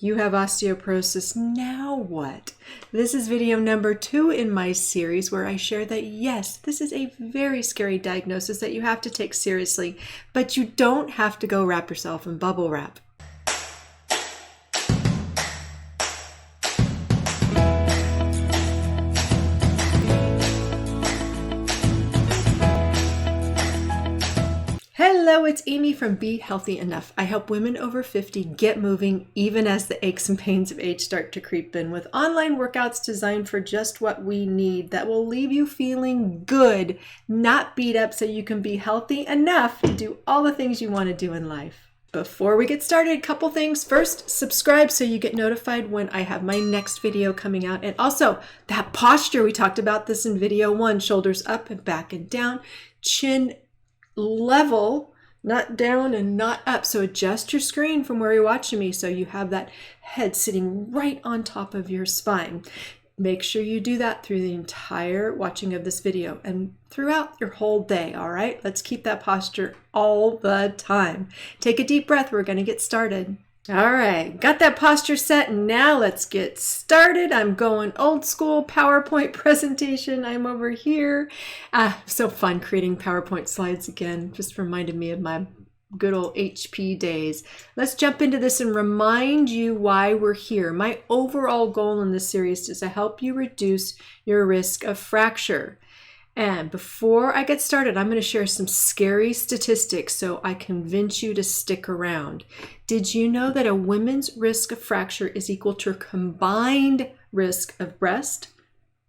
You have osteoporosis, now what? This is video number 2 in my series where I share that yes, this is a very scary diagnosis that you have to take seriously, but you don't have to go wrap yourself in bubble wrap. Hello, it's Amy from Be Healthy Enough. I help women over 50 get moving even as the aches and pains of age start to creep in with online workouts designed for just what we need that will leave you feeling good, not beat up, so you can be healthy enough to do all the things you want to do in life. Before we get started, a couple things. First, subscribe so you get notified when I have my next video coming out. And also, that posture, we talked about this in video 1, shoulders up and back and down, chin level, not down and not up. So adjust your screen from where you're watching me so you have that head sitting right on top of your spine. Make sure you do that through the entire watching of this video and throughout your whole day, all right? Let's keep that posture all the time. Take a deep breath. We're going to get started. All right, got that posture set, and now let's get started. I'm going old school PowerPoint presentation. I'm over here. So fun creating PowerPoint slides again. Just reminded me of my good old HP days. Let's jump into this and remind you why we're here. My overall goal in this series is to help you reduce your risk of fracture. And before I get started, I'm going to share some scary statistics so I convince you to stick around. Did you know that a woman's risk of fracture is equal to a combined risk of breast,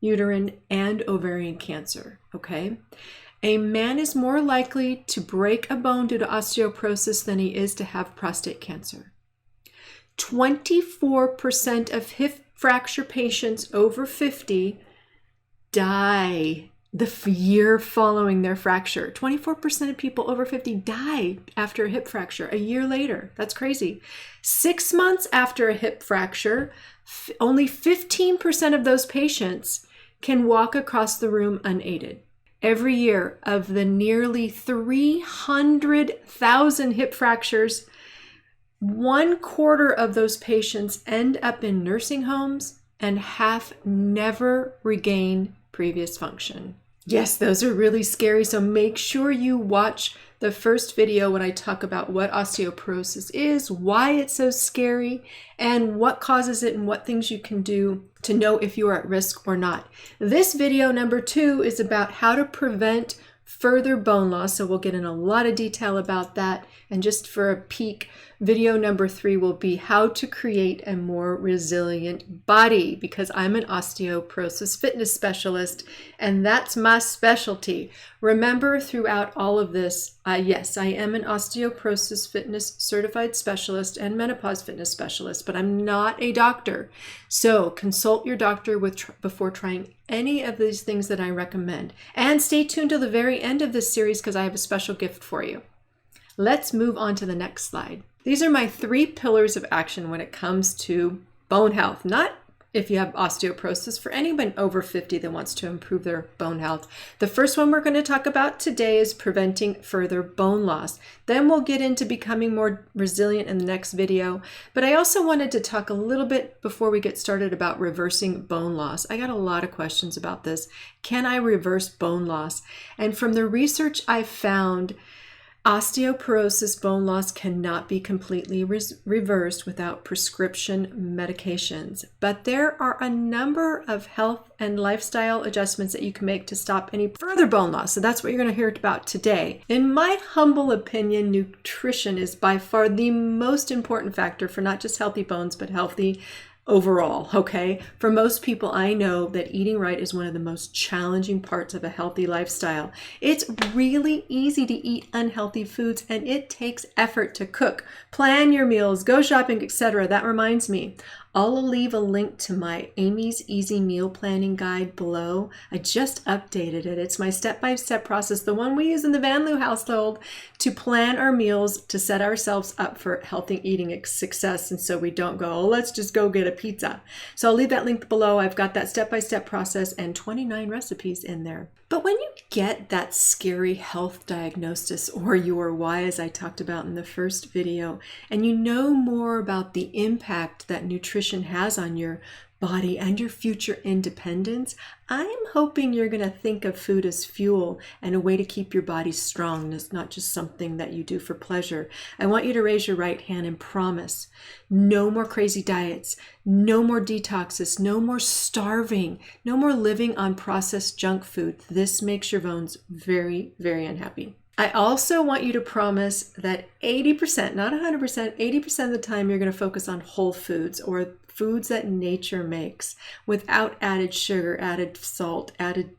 uterine, and ovarian cancer? Okay. A man is more likely to break a bone due to osteoporosis than he is to have prostate cancer. 24% of hip fracture patients over 50 die the year following their fracture. 24% of people over 50 die after a hip fracture a year later. That's crazy. 6 months after a hip fracture, only 15% of those patients can walk across the room unaided. Every year, of the nearly 300,000 hip fractures, 1/4 of those patients end up in nursing homes and half never regain previous function. Yes, those are really scary. So make sure you watch the first video when I talk about what osteoporosis is, why it's so scary, and what causes it and what things you can do to know if you are at risk or not. This video number 2 is about how to prevent further bone loss. So we'll get in a lot of detail about that. And just for a peek, video number 3 will be how to create a more resilient body, because I'm an osteoporosis fitness specialist and that's my specialty. Remember, throughout all of this, yes, I am an osteoporosis fitness certified specialist and menopause fitness specialist, but I'm not a doctor. So consult your doctor before trying any of these things that I recommend. And stay tuned till the very end of this series because I have a special gift for you. Let's move on to the next slide. These are my 3 pillars of action when it comes to bone health. Not if you have osteoporosis, for anyone over 50 that wants to improve their bone health. The first one we're going to talk about today is preventing further bone loss. Then we'll get into becoming more resilient in the next video. But I also wanted to talk a little bit before we get started about reversing bone loss. I got a lot of questions about this. Can I reverse bone loss? And from the research I found, osteoporosis bone loss cannot be completely reversed without prescription medications, but there are a number of health and lifestyle adjustments that you can make to stop any further bone loss. So that's what you're going to hear about today. In my humble opinion, nutrition is by far the most important factor for not just healthy bones, but healthy overall, okay? For most people, I know that eating right is one of the most challenging parts of a healthy lifestyle. It's really easy to eat unhealthy foods, and it takes effort to cook, plan your meals, go shopping, etc. That reminds me, I'll leave a link to my Amy's Easy Meal Planning Guide below. I just updated it. It's my step-by-step process, the one we use in the Van Liew household to plan our meals to set ourselves up for healthy eating success. And so we don't go, oh, let's just go get a a pizza. So I'll leave that link below. I've got that step-by-step process and 29 recipes in there. But when you get that scary health diagnosis, or your why, as I talked about in the first video, and you know more about the impact that nutrition has on your body and your future independence, I'm hoping you're going to think of food as fuel and a way to keep your body strong. It's not just something that you do for pleasure. I want you to raise your right hand and promise no more crazy diets, no more detoxes, no more starving, no more living on processed junk food. This makes your bones very, very unhappy. I also want you to promise that 80%, not 100%, 80% of the time you're going to focus on whole foods, or foods that nature makes without added sugar, added salt, added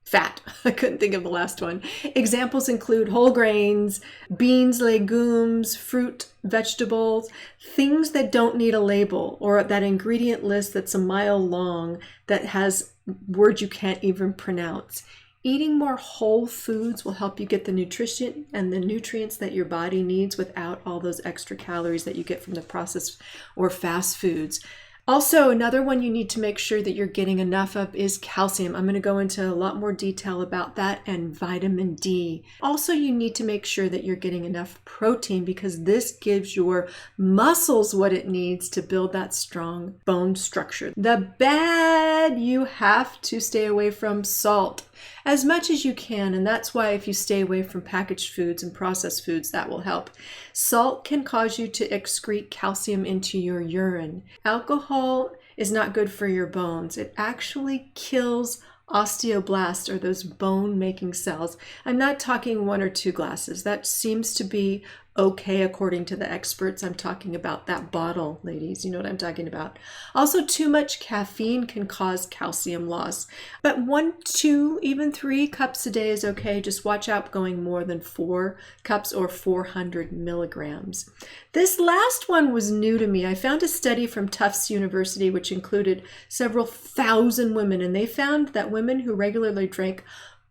fat. I couldn't think of the last one. Examples include whole grains, beans, legumes, fruit, vegetables, things that don't need a label, or that ingredient list that's a mile long that has words you can't even pronounce. Eating more whole foods will help you get the nutrition and the nutrients that your body needs without all those extra calories that you get from the processed or fast foods. Also, another one you need to make sure that you're getting enough of is calcium. I'm going to go into a lot more detail about that, and vitamin D. Also, you need to make sure that you're getting enough protein, because this gives your muscles what it needs to build that strong bone structure. The bad, you have to stay away from salt as much as you can, and that's why if you stay away from packaged foods and processed foods, that will help. Salt can cause you to excrete calcium into your urine. Alcohol is not good for your bones. It actually kills osteoblasts, or those bone-making cells. I'm not talking 1 or 2 glasses. That seems to be okay according to the experts. I'm talking about that bottle, ladies. You know what I'm talking about. Also, too much caffeine can cause calcium loss. But 1, 2, even 3 cups a day is okay. Just watch out going more than 4 cups or 400 milligrams. This last one was new to me. I found a study from Tufts University, which included several thousand women, and they found that women who regularly drank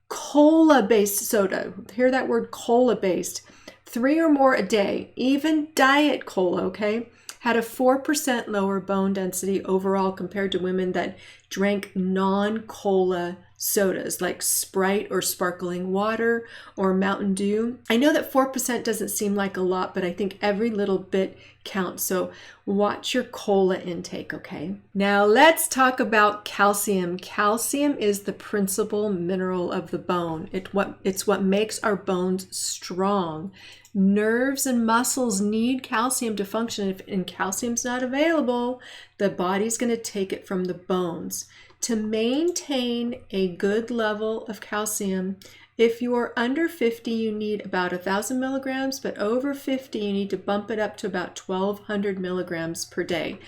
cola-based soda, hear that word, cola-based, 3 or more a day, even diet cola, okay, had a 4% lower bone density overall compared to women that drank non-cola sodas like Sprite or sparkling water or Mountain Dew. I know that 4% doesn't seem like a lot, but I think every little bit counts. So watch your cola intake, okay? Now let's talk about calcium. Calcium is the principal mineral of the bone. It's what makes our bones strong. Nerves and muscles need calcium to function, and calcium's not available, the body's going to take it from the bones. To maintain a good level of calcium, if you're under 50, you need about 1,000 milligrams, but over 50, you need to bump it up to about 1,200 milligrams per day.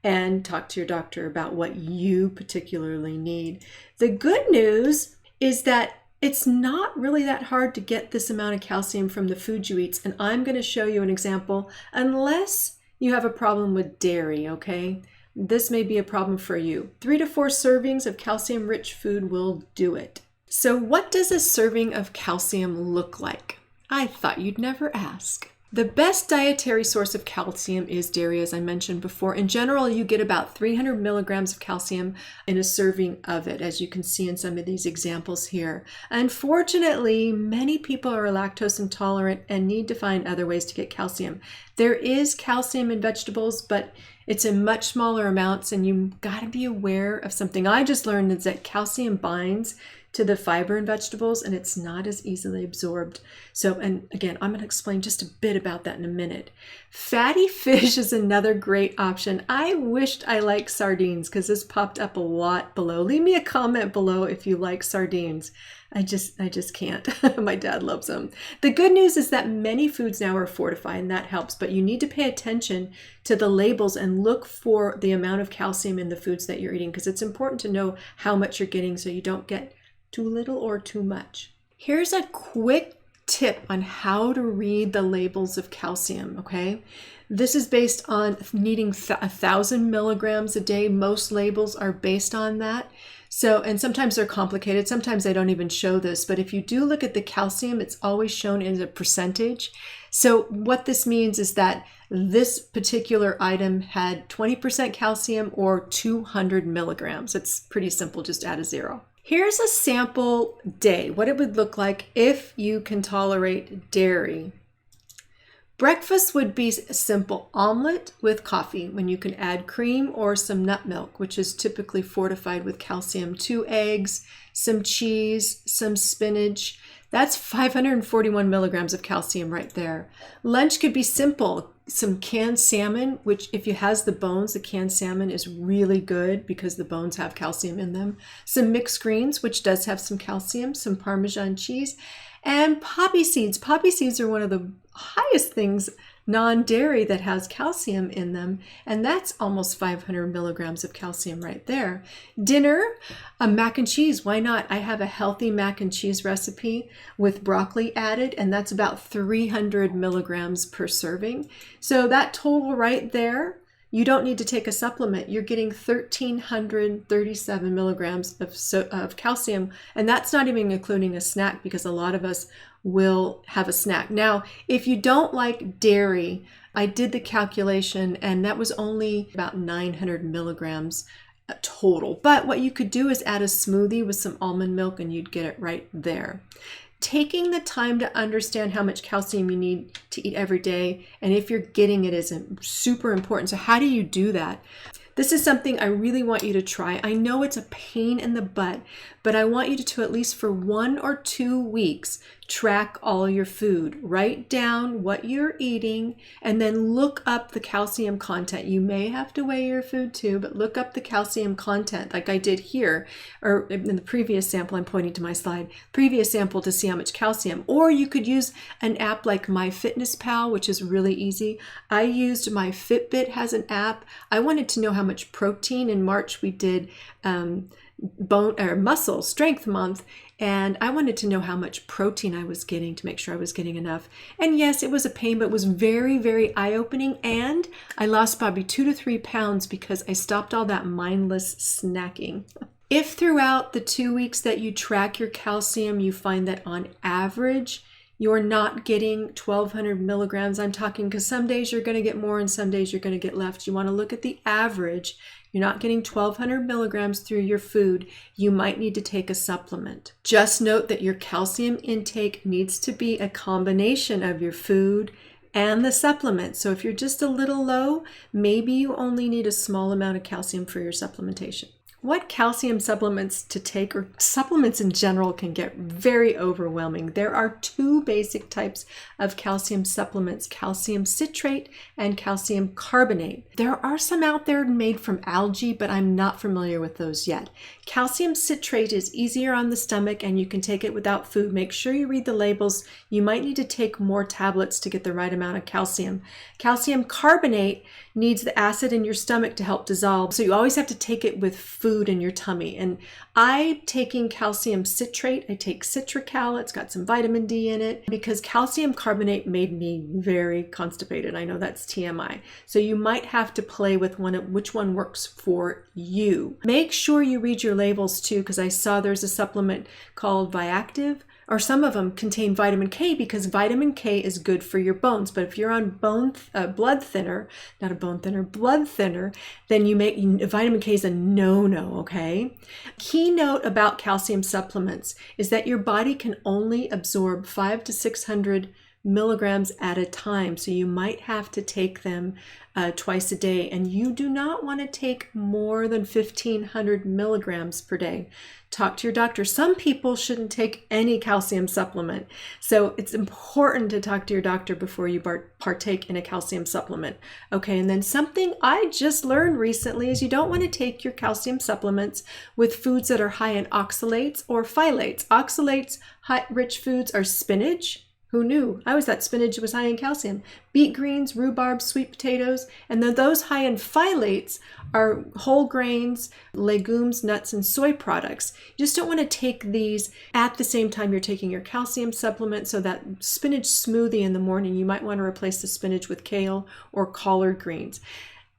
And talk to your doctor about what you particularly need. The good news is that it's not really that hard to get this amount of calcium from the food you eat, and I'm going to show you an example, unless you have a problem with dairy, okay? This may be a problem for you. 3 to 4 servings of calcium-rich food will do it. So what does a serving of calcium look like? I thought you'd never ask. The best dietary source of calcium is dairy, as I mentioned before. In general, you get about 300 milligrams of calcium in a serving of it, as you can see in some of these examples here. Unfortunately, many people are lactose intolerant and need to find other ways to get calcium. There is calcium in vegetables, but it's in much smaller amounts, and you've got to be aware of something I just learned, is that calcium binds to the fiber in vegetables, and it's not as easily absorbed. So, and again, I'm going to explain just a bit about that in a minute. Fatty fish is another great option. I wished I liked sardines, because this popped up a lot below. Leave me a comment below if you like sardines. I just can't. My dad loves them. The good news is that many foods now are fortified, and that helps, but you need to pay attention to the labels and look for the amount of calcium in the foods that you're eating, because it's important to know how much you're getting so you don't get too little or too much. Here's a quick tip on how to read the labels of calcium, okay? This is based on needing 1,000 milligrams a day. Most labels are based on that. So, and sometimes they're complicated. Sometimes they don't even show this, but if you do look at the calcium, it's always shown in a percentage. So what this means is that This particular item had 20% calcium or 200 milligrams. It's pretty simple, just add a 0. Here's a sample day, what it would look like if you can tolerate dairy. Breakfast would be a simple omelet with coffee when you can add cream or some nut milk, which is typically fortified with calcium, 2 eggs, some cheese, some spinach. That's 541 milligrams of calcium right there. Lunch could be simple, some canned salmon, which if it has the bones, the canned salmon is really good because the bones have calcium in them. Some mixed greens, which does have some calcium, some Parmesan cheese, and poppy seeds. Poppy seeds are one of the highest things non-dairy that has calcium in them, and that's almost 500 milligrams of calcium right there. Dinner, a mac and cheese. Why not? I have a healthy mac and cheese recipe with broccoli added, and that's about 300 milligrams per serving. So that total right there, you don't need to take a supplement. You're getting 1,337 milligrams of calcium, and that's not even including a snack because a lot of us will have a snack. Now, if you don't like dairy, I did the calculation, and that was only about 900 milligrams total. But what you could do is add a smoothie with some almond milk, and you'd get it right there. Taking the time to understand how much calcium you need to eat every day, and if you're getting it, is super important. So how do you do that? This is something I really want you to try. I know it's a pain in the butt, but I want you to at least for 1 or 2 weeks, track all your food. Write down what you're eating and then look up the calcium content. You may have to weigh your food too, but look up the calcium content like I did here, or in the previous sample, I'm pointing to my slide, previous sample to see how much calcium. Or you could use an app like MyFitnessPal, which is really easy. I used my Fitbit has an app. I wanted to know how much protein. In March we did bone or muscle strength month, and I wanted to know how much protein I was getting to make sure I was getting enough. And yes, it was a pain, but it was very, very eye-opening, and I lost probably 2 to 3 pounds because I stopped all that mindless snacking. If throughout the 2 weeks that you track your calcium, you find that on average you're not getting 1,200 milligrams, I'm talking because some days you're going to get more and some days you're going to get less. You want to look at the average. You're not getting 1,200 milligrams through your food, you might need to take a supplement. Just note that your calcium intake needs to be a combination of your food and the supplement. So if you're just a little low, maybe you only need a small amount of calcium for your supplementation. What calcium supplements to take, or supplements in general, can get very overwhelming. There are 2 basic types of calcium supplements, calcium citrate and calcium carbonate. There are some out there made from algae, but I'm not familiar with those yet. Calcium citrate is easier on the stomach and you can take it without food. Make sure you read the labels. You might need to take more tablets to get the right amount of calcium. Calcium carbonate needs the acid in your stomach to help dissolve, so you always have to take it with food in your tummy. And I'm taking calcium citrate. I take Citracal. It's got some vitamin D in it because calcium carbonate made me very constipated. I know that's TMI. So you might have to play with which one works for you. Make sure you read your labels too, because I saw there's a supplement called Viactive, or some of them contain vitamin K because vitamin K is good for your bones. But if you're on blood thinner, then vitamin K is a no-no, okay? Key note about calcium supplements is that your body can only absorb 500 to 600 milligrams at a time. So you might have to take them twice a day, and you do not want to take more than 1,500 milligrams per day. Talk to your doctor. Some people shouldn't take any calcium supplement. So it's important to talk to your doctor before you partake in a calcium supplement. Okay, and then something I just learned recently is you don't want to take your calcium supplements with foods that are high in oxalates or phthalates. Oxalates, rich foods are spinach. Who knew? I always thought spinach was high in calcium. Beet greens, rhubarb, sweet potatoes, and then those high in phthalates are whole grains, legumes, nuts, and soy products. You just don't want to take these at the same time you're taking your calcium supplement. So that spinach smoothie in the morning, you might want to replace the spinach with kale or collard greens.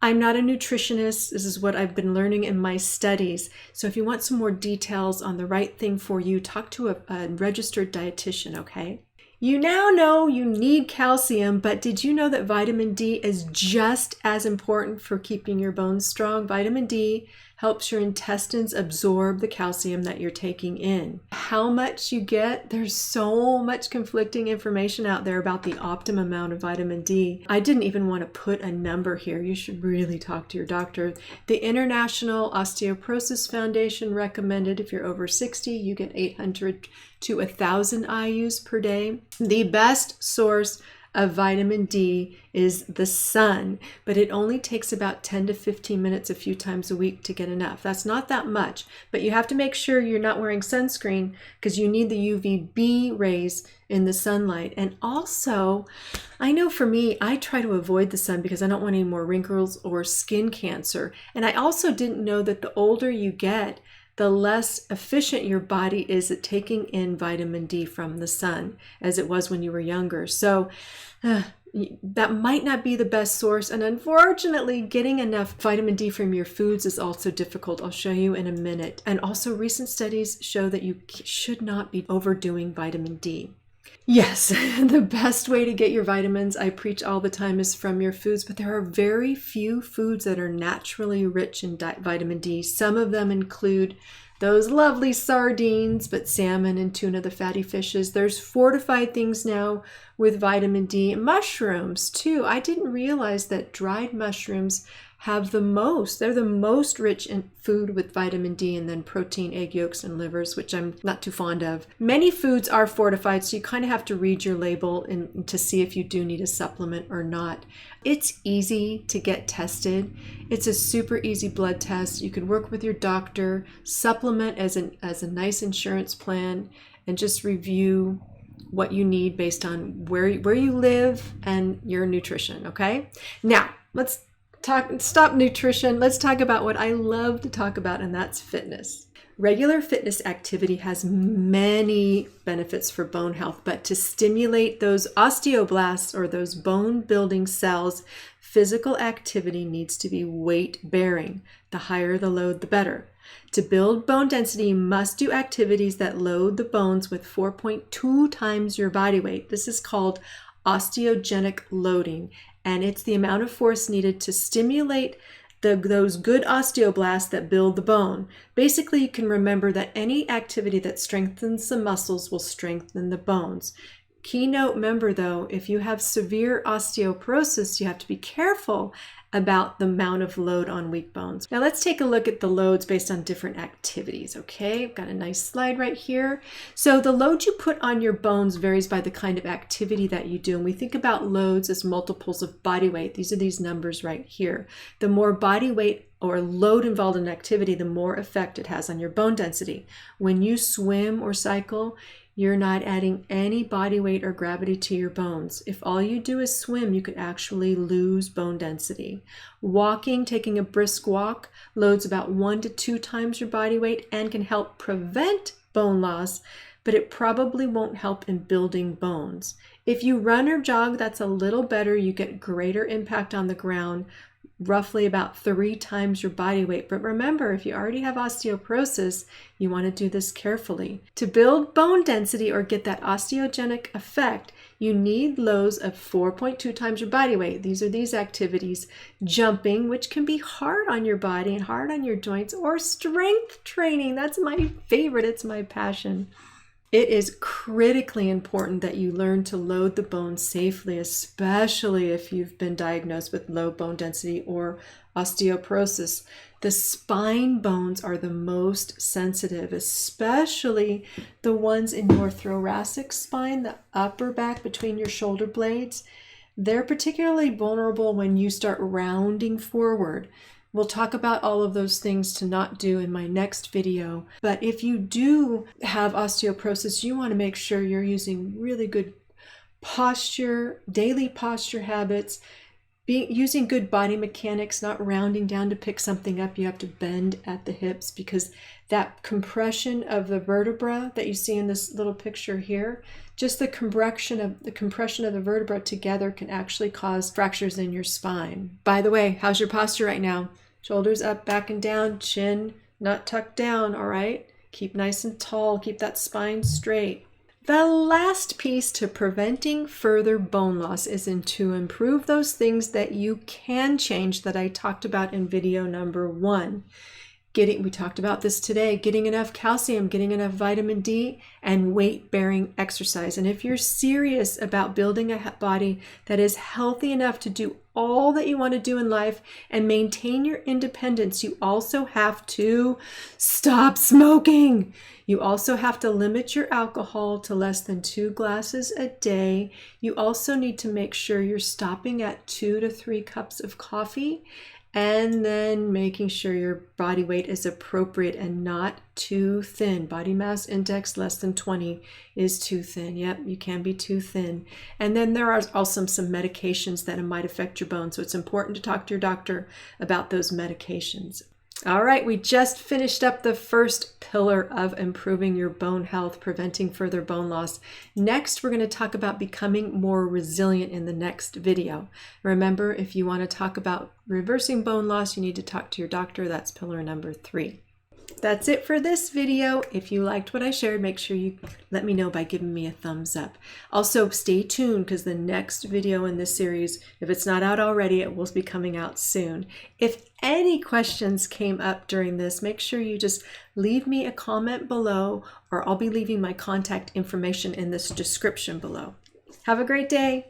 I'm not a nutritionist. This is what I've been learning in my studies. So if you want some more details on the right thing for you, talk to a registered dietitian, okay? You now know you need calcium, but did you know that vitamin D is just as important for keeping your bones strong? Vitamin D helps your intestines absorb the calcium that you're taking in. How much you get, there's so much conflicting information out there about the optimum amount of vitamin D. I didn't even want to put a number here. You should really talk to your doctor. The International Osteoporosis Foundation recommended if you're over 60, you get 800 to 1,000 IUs per day. The best source of vitamin D is the sun, but it only takes about 10 to 15 minutes a few times a week to get enough. That's not that much, but you have to make sure you're not wearing sunscreen because you need the UVB rays in the sunlight. And also, I know for me, I try to avoid the sun because I don't want any more wrinkles or skin cancer. And I also didn't know that the older you get, the less efficient your body is at taking in vitamin D from the sun as it was when you were younger. So that might not be the best source. And unfortunately, getting enough vitamin D from your foods is also difficult. I'll show you in a minute. And also recent studies show that you should not be overdoing vitamin D. Yes, the best way to get your vitamins, I preach all the time, is from your foods, but there are very few foods that are naturally rich in vitamin D. Some of them include those lovely sardines, but salmon and tuna, the fatty fishes. There's fortified things now with vitamin D. Mushrooms, too. I didn't realize that dried mushrooms have the most. They're the most rich in food with vitamin D, and then protein, egg yolks, and livers, which I'm not too fond of. Many foods are fortified, so you kind of have to read your label to see if you do need a supplement or not. It's easy to get tested. It's a super easy blood test. You can work with your doctor, supplement as a nice insurance plan, and just review what you need based on where you live and your nutrition, okay? Now, stop nutrition. Let's talk about what I love to talk about, and that's fitness. Regular fitness activity has many benefits for bone health, but to stimulate those osteoblasts or those bone building cells, physical activity needs to be weight bearing. The higher the load, the better. To build bone density, you must do activities that load the bones with 4.2 times your body weight. This is called osteogenic loading, and it's the amount of force needed to stimulate those good osteoblasts that build the bone. Basically, you can remember that any activity that strengthens the muscles will strengthen the bones. Keynote member though, if you have severe osteoporosis, you have to be careful about the amount of load on weak bones. Now let's take a look at the loads based on different activities, okay? I've got a nice slide right here. So the load you put on your bones varies by the kind of activity that you do. And we think about loads as multiples of body weight. These are these numbers right here. The more body weight or load involved in activity, the more effect it has on your bone density. When you swim or cycle, you're not adding any body weight or gravity to your bones. If all you do is swim, you could actually lose bone density. Walking, taking a brisk walk, loads about 1 to 2 times your body weight and can help prevent bone loss, but it probably won't help in building bones. If you run or jog, that's a little better. You get greater impact on the ground, roughly about 3 times your body weight. But remember, if you already have osteoporosis, you want to do this carefully. To build bone density or get that osteogenic effect, you need loads of 4.2 times your body weight. These are these activities. Jumping, which can be hard on your body and hard on your joints, or strength training. That's my favorite. It's my passion. It is critically important that you learn to load the bones safely, especially if you've been diagnosed with low bone density or osteoporosis. The spine bones are the most sensitive, especially the ones in your thoracic spine, the upper back between your shoulder blades. They're particularly vulnerable when you start rounding forward. We'll talk about all of those things to not do in my next video. But if you do have osteoporosis, you want to make sure you're using really good posture, daily posture habits, using good body mechanics, not rounding down to pick something up. You have to bend at the hips because that compression of the vertebra that you see in this little picture here, just the compression of the vertebra together can actually cause fractures in your spine. By the way, how's your posture right now? Shoulders up, back and down, chin not tucked down, all right? Keep nice and tall, keep that spine straight. The last piece to preventing further bone loss is to improve those things that you can change that I talked about in video number 1. We talked about this today, getting enough calcium, getting enough vitamin D, and weight-bearing exercise. And if you're serious about building a body that is healthy enough to do all that you want to do in life and maintain your independence, you also have to stop smoking. You also have to limit your alcohol to less than 2 glasses a day. You also need to make sure you're stopping at 2 to 3 cups of coffee, and then making sure your body weight is appropriate and not too thin. Body mass index less than 20 is too thin. Yep, you can be too thin. And then there are also some medications that might affect your bones. So it's important to talk to your doctor about those medications. All right, we just finished up the first pillar of improving your bone health, preventing further bone loss. Next, we're going to talk about becoming more resilient in the next video. Remember, if you want to talk about reversing bone loss, you need to talk to your doctor. That's pillar number 3. That's it for this video. If you liked what I shared, make sure you let me know by giving me a thumbs up. Also, stay tuned because the next video in this series, if it's not out already, it will be coming out soon. If any questions came up during this, make sure you just leave me a comment below, or I'll be leaving my contact information in this description below. Have a great day.